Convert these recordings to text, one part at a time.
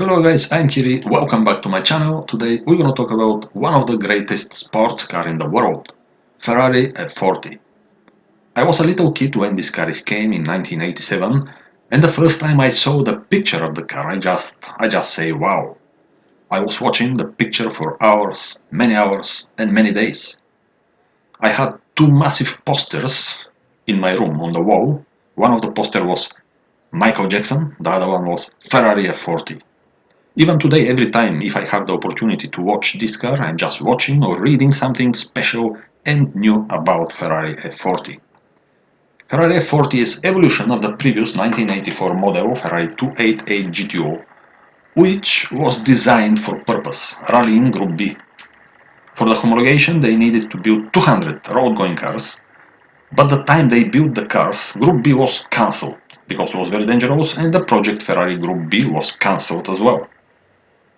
Hello guys, I'm Kiri, welcome back to my channel. Today we're gonna talk about one of the greatest sports car in the world, Ferrari F40. I was a little kid when this car came in 1987, and the first time I saw the picture of the car I just say wow. I was watching the picture for hours, and many days. I had two massive posters in my room on the wall. One of the posters was Michael Jackson, the other one was Ferrari F40. Even today, every time if I have the opportunity to watch this car, I'm just watching or reading something special and new about Ferrari F40. Ferrari F40 is evolution of the previous 1984 model Ferrari 288 GTO, which was designed for purpose, rallying Group B. For the homologation, they needed to build 200 road-going cars, but the time they built the cars, Group B was cancelled because it was very dangerous, and the project Ferrari Group B was cancelled as well.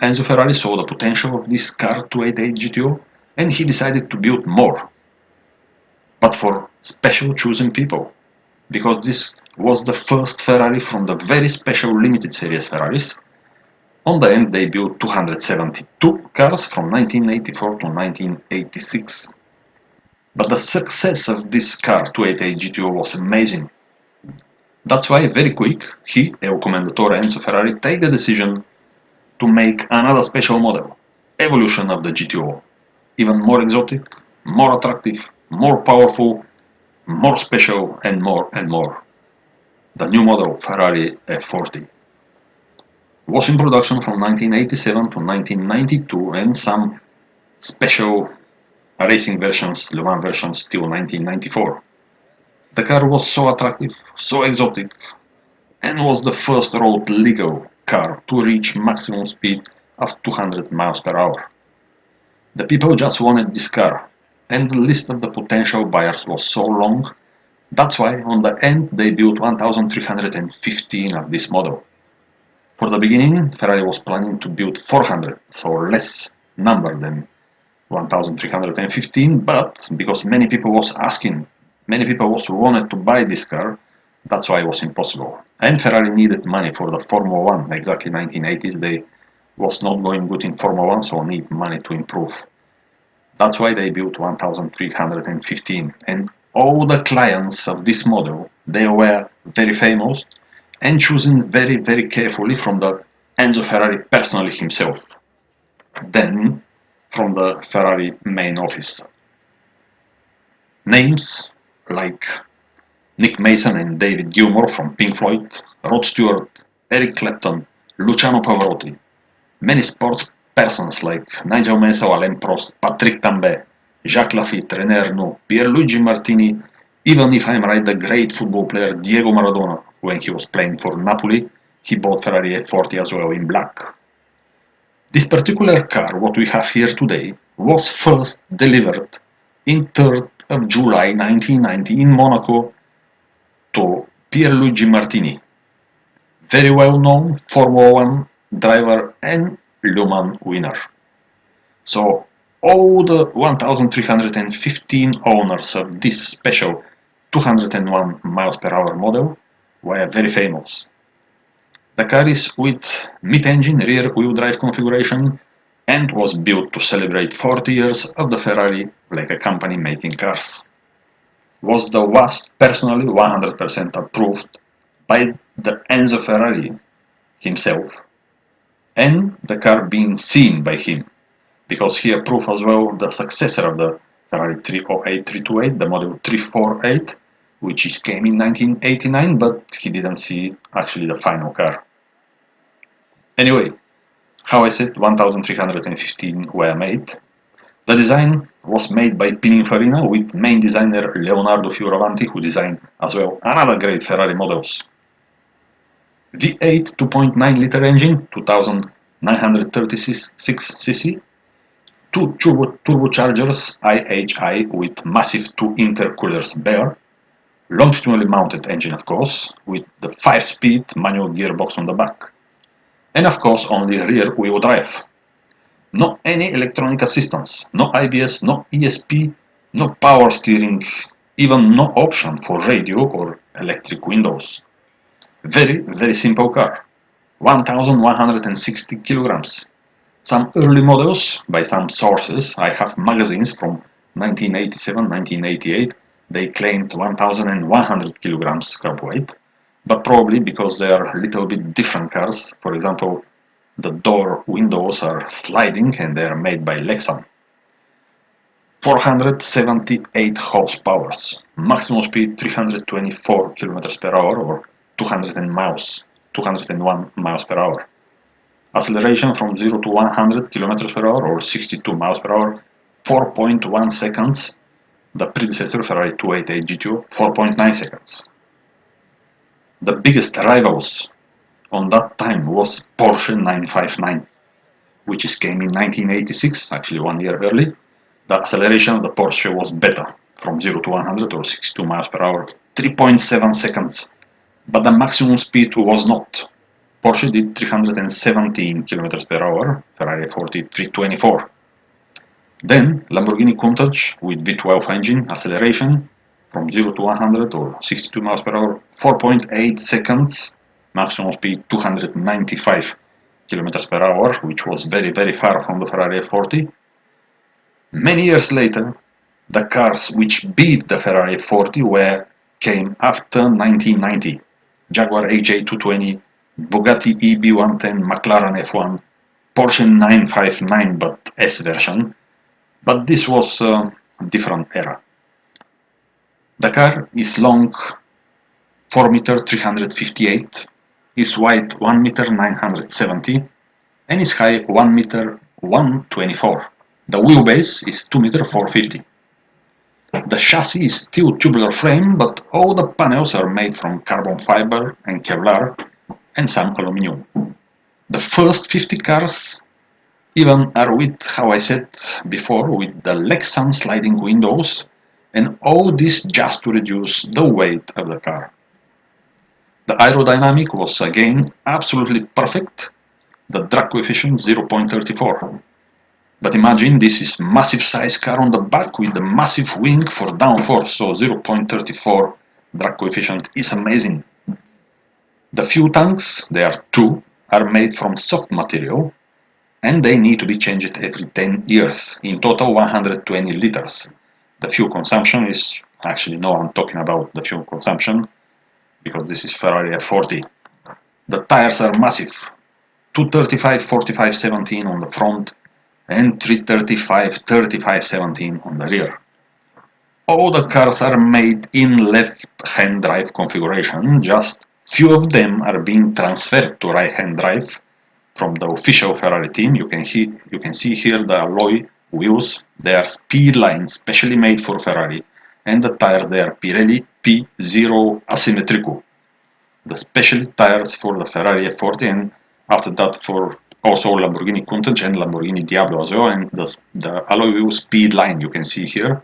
Enzo Ferrari saw the potential of this car 288 GTO and he decided to build more, but for special chosen people, because this was the first Ferrari from the very special limited series Ferraris. On the end they built 272 cars from 1984 to 1986. But the success of this car 288 GTO was amazing. That's why very quick he, El Commendatore Enzo Ferrari, take the decision to make another special model, evolution of the GTO, even more exotic, more attractive, more powerful, more special and more and more. The new model Ferrari F40 was in production from 1987 to 1992 and some special racing versions, Le Mans versions till 1994. The car was so attractive, so exotic, and was the first road legal car to reach maximum speed of 200 miles per hour. The people just wanted this car, and the list of the potential buyers was so long, that's why on the end they built 1315 of this model. For the beginning, Ferrari was planning to build 400, so less number than 1315, but because many people was asking, many people also wanted to buy this car, that's why it was impossible. And Ferrari needed money for the Formula 1, exactly 1980s, they was not going good in Formula 1, so need money to improve. That's why they built 1315, and all the clients of this model, they were very famous and chosen very carefully from the Enzo Ferrari personally himself, then from the Ferrari main office. Names like Nick Mason and David Gilmour from Pink Floyd, Rod Stewart, Eric Clapton, Luciano Pavarotti, many sports persons like Nigel Mansell, Alain Prost, Patrick Tambay, Jacques Lafitte, René Arnoux, Pierluigi Martini, even if I'm right, the great football player Diego Maradona, when he was playing for Napoli, he bought Ferrari F40 as well in black. This particular car, what we have here today, was first delivered in 3rd of July 1990 in Monaco to Pierluigi Martini, very well known Formula 1 driver and Le Mans winner. So all the 1315 owners of this special 201 miles per hour model were very famous. The car is with mid-engine rear-wheel drive configuration and was built to celebrate 40 years of the Ferrari like a company making cars. Was personally 100% approved by the Enzo Ferrari himself, and the car being seen by him, because he approved as well the successor of the Ferrari 308 328, the model 348, which came in 1989, but he didn't see actually the final car. Anyway, how I said, 1315 were made. The design was made by Pininfarina with main designer Leonardo Fioravanti, who designed as well another great Ferrari models. V8 2.9 liter engine, 2936 cc, two turbochargers IHI with massive two intercoolers bare, longitudinally mounted engine of course, with the 5-speed manual gearbox on the back, and of course only rear wheel drive. No any electronic assistance, no IBS, no ESP, no power steering, even no option for radio or electric windows. Very simple car. 1160 kilograms. Some early models, by some sources, I have magazines from 1987, 1988, they claimed 1100 kilograms carb weight, but probably because they are a little bit different cars. For example, the door windows are sliding and they are made by Lexan. 478 horsepower, maximum speed 324 kilometers per hour or 201 miles per hour. Acceleration from 0 to 100 kilometers per hour or 62 miles per hour, 4.1 seconds. The predecessor Ferrari 288 GTO, 4.9 seconds. The biggest rivals on that time was Porsche 959, which came in 1986, actually 1 year early. The acceleration of the Porsche was better, from 0 to 100 or 62 miles per hour, 3.7 seconds. But the maximum speed was not. Porsche did 317 kilometers per hour, Ferrari F40 324. Then Lamborghini Countach with V12 engine, acceleration from 0 to 100 or 62 miles per hour, 4.8 seconds, maximum speed 295 kilometers per hour, which was very far from the Ferrari F40. Many years later, the cars which beat the Ferrari F40 came after 1990. Jaguar AJ220, Bugatti EB110, McLaren F1, Porsche 959 but S version, but this was a different era. The car is long 4 meter 358, is wide 1 meter 970 and is high 1 meter 124. The wheelbase is 2 meter 450. The chassis is still tubular frame, but all the panels are made from carbon fiber and Kevlar and some aluminum. The first 50 cars even are with, how I said before, with the Lexan sliding windows, and all this just to reduce the weight of the car. The aerodynamic was again absolutely perfect, the drag coefficient 0.34. But imagine this is massive size car on the back with the massive wing for downforce, so 0.34 drag coefficient is amazing. The fuel tanks, there are two, are made from soft material and they need to be changed every 10 years, in total 120 liters. The fuel consumption is, actually no, I'm talking about the fuel consumption because this is Ferrari F40. The tires are massive, 235/45/17 on the front and 335/35/17 on the rear. All the cars are made in left-hand drive configuration, just few of them are being transferred to right-hand drive from the official Ferrari team. You can see here the alloy wheels, they are Speedline, specially made for Ferrari, and the tires they are Pirelli P0 Asymmetrico, the special tires for the Ferrari F40, and after that for also Lamborghini Countach and Lamborghini Diablo as well, and the alloy wheel Speedline you can see here,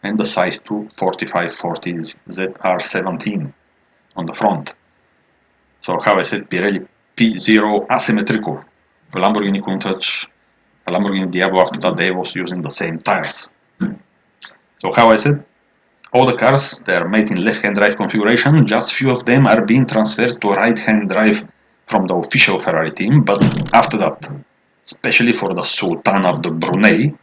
and the size 2 4540 ZR17 on the front. So how I said, Pirelli P0 Asymmetrico, the Lamborghini Countach, a Lamborghini Diablo after that they was using the same tires. So how I said, all the cars, they are made in left-hand drive configuration, just few of them are being transferred to right-hand drive from the official Ferrari team, but after that, especially for the Sultan of the Brunei,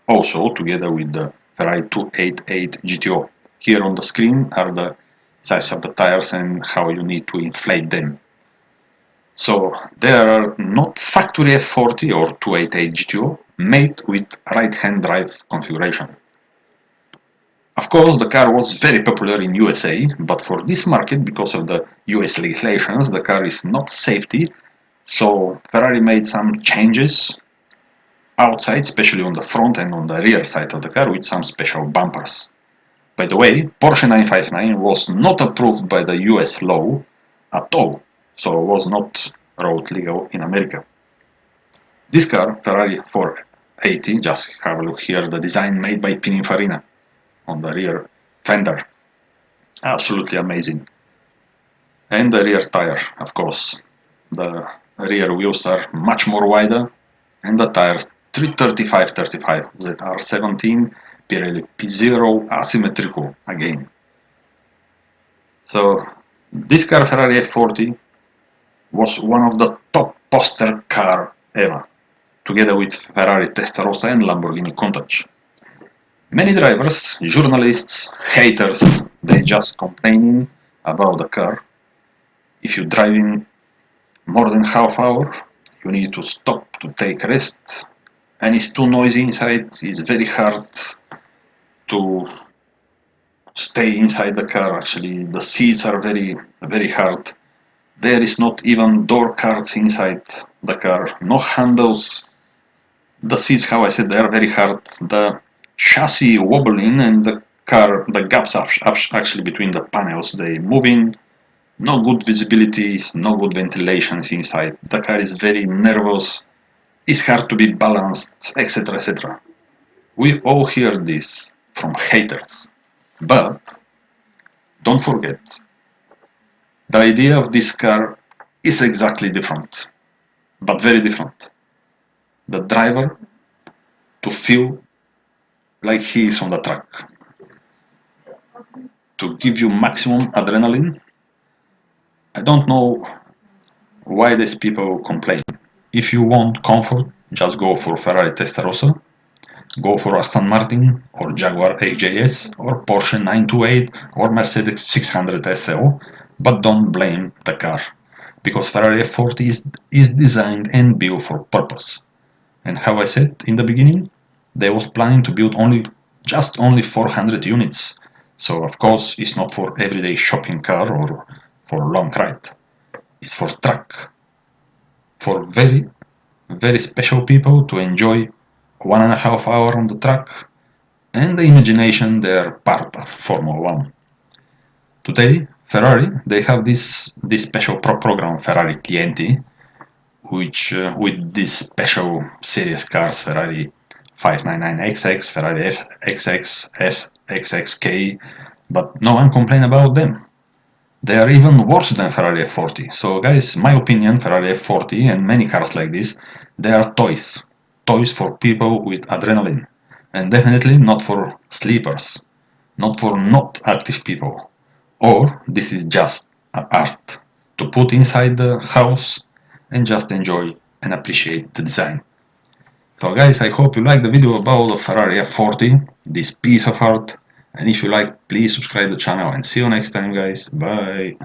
also together with the Ferrari 288 GTO. Here on the screen are the size of the tires and how you need to inflate them. So there are not factory F40 or 288 GTO made with right-hand drive configuration. Of course, the car was very popular in USA, but for this market, because of the US legislations, the car is not safety, so Ferrari made some changes outside, especially on the front and on the rear side of the car, with some special bumpers. By the way, Porsche 959 was not approved by the US law at all, so it was not road legal in America. This car, Ferrari 480, just have a look here, the design made by Pininfarina on the rear fender. Absolutely amazing. And the rear tire, of course. The rear wheels are much more wider and the tires 335/35 ZR17 Pirelli P0 Asymmetrico again. So this car, Ferrari F40, was one of the top poster car ever, together with Ferrari Testarossa and Lamborghini Countach. Many drivers, journalists, haters, they just complaining about the car. If you're driving more than half hour, you need to stop to take rest, and it's too noisy inside. It's very hard to stay inside the car. Actually, the seats are very hard. There is not even door cards inside the car, no handles. The seats, how I said, they are very hard. The chassis wobbling, and the car, the gaps are actually between the panels, they moving. No good visibility, no good ventilation inside. The car is very nervous. It's hard to be balanced, etc. etc. We all hear this from haters. But don't forget, the idea of this car is exactly different, but very different. The driver to feel like he is on the track, to give you maximum adrenaline. I don't know why these people complain. If you want comfort, just go for Ferrari Testarossa, go for Aston Martin or Jaguar XJS or Porsche 928 or Mercedes 600 SL, but don't blame the car, because Ferrari F40 is designed and built for purpose. And how I said in the beginning, they was planning to build only 400 units. So of course it's not for everyday shopping car or for long ride. It's for track, for very special people to enjoy 1.5 hours on the track, and the imagination they are part of Formula 1. Today, Ferrari, they have this special program, Ferrari Clienti, which with these special series cars, Ferrari 599XX, Ferrari FXX, FXXK, but no one complain about them. They are even worse than Ferrari F40. So guys, my opinion, Ferrari F40 and many cars like this, they are toys. Toys for people with adrenaline. And definitely not for sleepers. Not for not active people. Or this is just an art to put inside the house and just enjoy and appreciate the design. So guys, I hope you liked the video about the Ferrari F40, this piece of art. And if you like, please subscribe to the channel and see you next time guys. Bye.